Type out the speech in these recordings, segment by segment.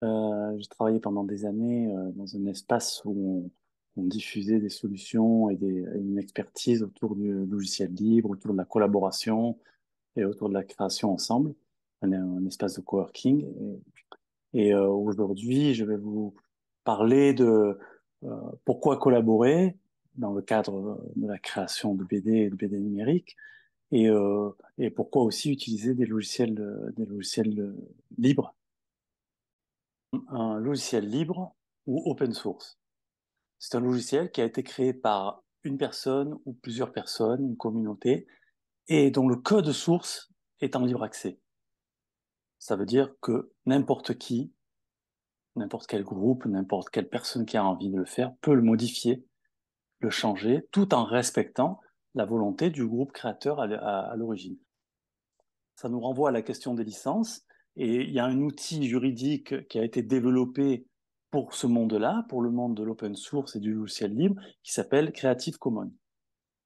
J'ai travaillé pendant des années dans un espace où on diffusait des solutions et une expertise autour du logiciel libre, autour de la collaboration et autour de la création ensemble. On est un espace de coworking. Aujourd'hui, je vais vous parler de pourquoi collaborer dans le cadre de la création de BD et de BD numérique et pourquoi aussi utiliser des logiciels libres. Un logiciel libre ou open source. C'est un logiciel qui a été créé par une personne ou plusieurs personnes, une communauté, et dont le code source est en libre accès. Ça veut dire que n'importe qui, n'importe quel groupe, n'importe quelle personne qui a envie de le faire peut le modifier, le changer, tout en respectant la volonté du groupe créateur à l'origine. Ça nous renvoie à la question des licences. Et il y a un outil juridique qui a été développé pour ce monde-là, pour le monde de l'open source et du logiciel libre, qui s'appelle Creative Commons.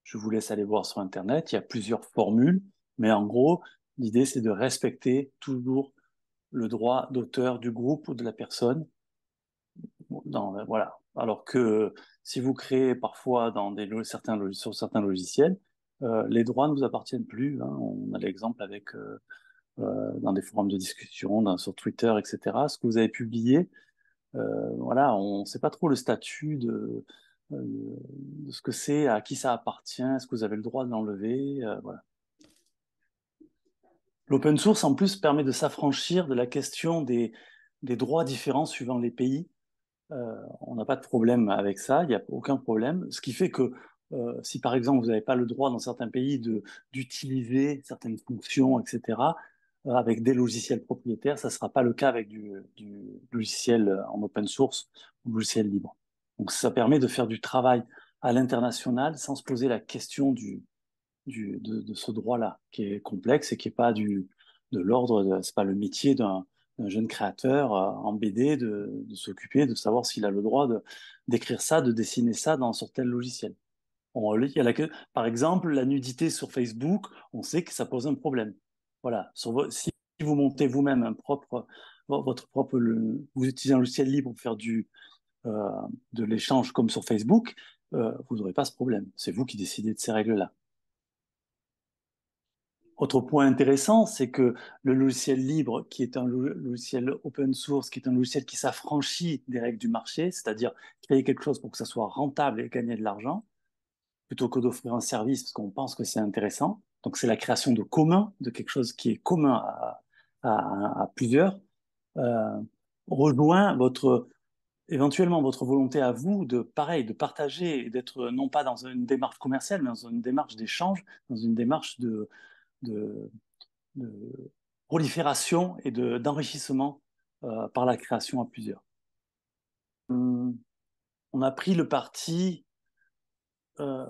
Je vous laisse aller voir sur Internet, il y a plusieurs formules, mais en gros, l'idée, c'est de respecter toujours le droit d'auteur du groupe ou de la personne. Voilà. Alors que si vous créez parfois sur certains logiciels, les droits ne vous appartiennent plus, hein. On a l'exemple avec dans des forums de discussion, sur Twitter, etc. Ce que vous avez publié, voilà, on ne sait pas trop le statut de ce que c'est, à qui ça appartient, est-ce que vous avez le droit de l'enlever, voilà. L'open source, en plus, permet de s'affranchir de la question des droits différents suivant les pays. On n'a pas de problème avec ça, il n'y a aucun problème. Ce qui fait que si par exemple vous n'avez pas le droit dans certains pays d'utiliser certaines fonctions, etc., avec des logiciels propriétaires, ça ne sera pas le cas avec du logiciel en open source ou logiciel libre. Donc ça permet de faire du travail à l'international sans se poser la question de ce droit-là, qui est complexe et qui n'est pas de l'ordre, c'est pas le métier d'un jeune créateur en BD de s'occuper, de savoir s'il a le droit d'écrire ça, de dessiner ça sur tel logiciel. Il y a par exemple, la nudité sur Facebook, on sait que ça pose un problème. Voilà. Si vous montez vous-même votre propre, vous utilisez un logiciel libre pour faire euh, de l'échange comme sur Facebook, vous n'aurez pas ce problème. C'est vous qui décidez de ces règles-là. Autre point intéressant, c'est que le logiciel libre, qui est un logiciel open source, qui est un logiciel qui s'affranchit des règles du marché, c'est-à-dire créer quelque chose pour que ça soit rentable et gagner de l'argent, plutôt que d'offrir un service parce qu'on pense que c'est intéressant. Donc c'est la création de commun, de quelque chose qui est commun à plusieurs, euh, rejoint éventuellement votre volonté à vous de, pareil, de partager, et d'être non pas dans une démarche commerciale, mais dans une démarche d'échange, dans une démarche de de prolifération et d'enrichissement par la création à plusieurs. Hum, on a pris le parti euh,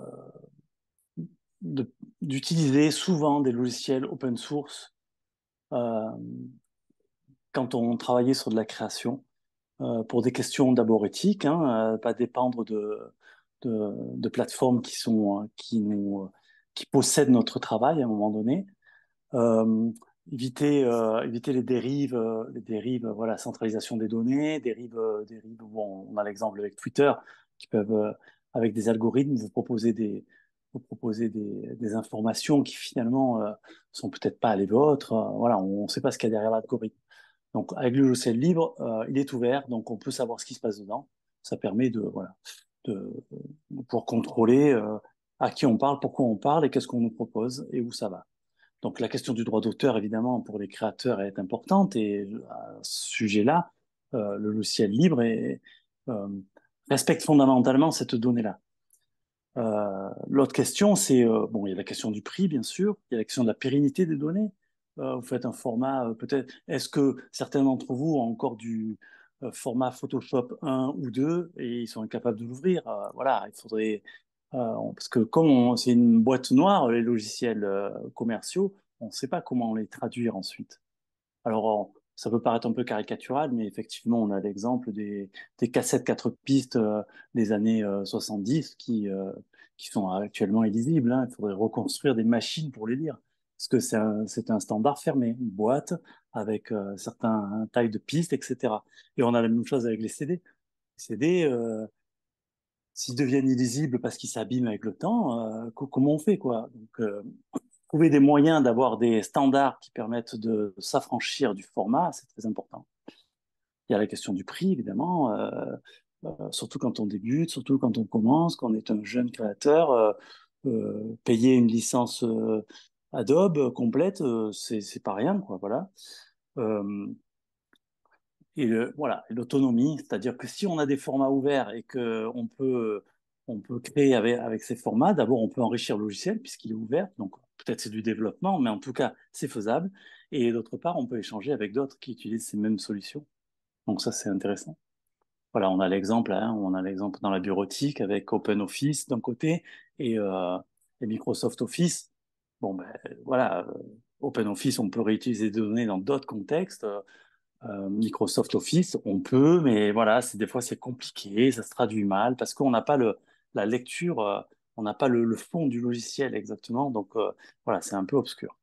d'utiliser souvent des logiciels open source euh, quand on travaillait sur de la création, pour des questions d'abord éthiques, hein, pas dépendre de plateformes qui possèdent notre travail à un moment donné. Euh, éviter les dérives, voilà, centralisation des données, dérives. Bon, on a l'exemple avec Twitter qui peuvent, avec des algorithmes, vous proposer des informations qui finalement sont peut-être pas les vôtres. Voilà, on ne sait pas ce qu'il y a derrière l'algorithme. Donc, avec le logiciel libre, il est ouvert, donc on peut savoir ce qui se passe dedans. Ça permet voilà, de pouvoir contrôler à qui on parle, pourquoi on parle et qu'est-ce qu'on nous propose et où ça va. Donc la question du droit d'auteur, évidemment, pour les créateurs est importante et à ce sujet-là, le logiciel libre euh, respecte fondamentalement cette donnée-là. L'autre question, bon, il y a la question du prix, bien sûr, il y a la question de la pérennité des données. Vous faites un format, peut-être, est-ce que certains d'entre vous ont encore du format Photoshop 1 ou 2 et ils sont incapables de l'ouvrir? Voilà, il faudrait, parce que c'est une boîte noire, les logiciels commerciaux, on ne sait pas comment les traduire ensuite. Alors, ça peut paraître un peu caricatural, mais effectivement, on a l'exemple des cassettes 4 pistes des années 70 qui sont actuellement illisibles, hein. Il faudrait reconstruire des machines pour les lire. parce que c'est un standard fermé, une boîte avec certains tailles de pistes, etc. Et on a la même chose avec les CD. Les CD, s'ils deviennent illisibles parce qu'ils s'abîment avec le temps, comment on fait, quoi? Donc, trouver des moyens d'avoir des standards qui permettent de s'affranchir du format, c'est très important. Il y a la question du prix, évidemment, surtout quand on débute, surtout quand on commence, quand on est un jeune créateur. Payer une licence Adobe complète, c'est pas rien, quoi, voilà. Euh, voilà, et l'autonomie, c'est-à-dire que si on a des formats ouverts et que on peut créer avec ces formats, d'abord on peut enrichir le logiciel puisqu'il est ouvert, donc peut-être c'est du développement, mais en tout cas c'est faisable. Et d'autre part, on peut échanger avec d'autres qui utilisent ces mêmes solutions. Donc ça, c'est intéressant. Voilà, on a l'exemple, hein, on a l'exemple dans la bureautique avec OpenOffice d'un côté et Microsoft Office. Bon, ben voilà, OpenOffice, on peut réutiliser des données dans d'autres contextes. Microsoft Office, on peut, mais voilà, des fois c'est compliqué, ça se traduit mal parce qu'on n'a pas la lecture, on n'a pas le fond du logiciel exactement. Donc voilà, c'est un peu obscur.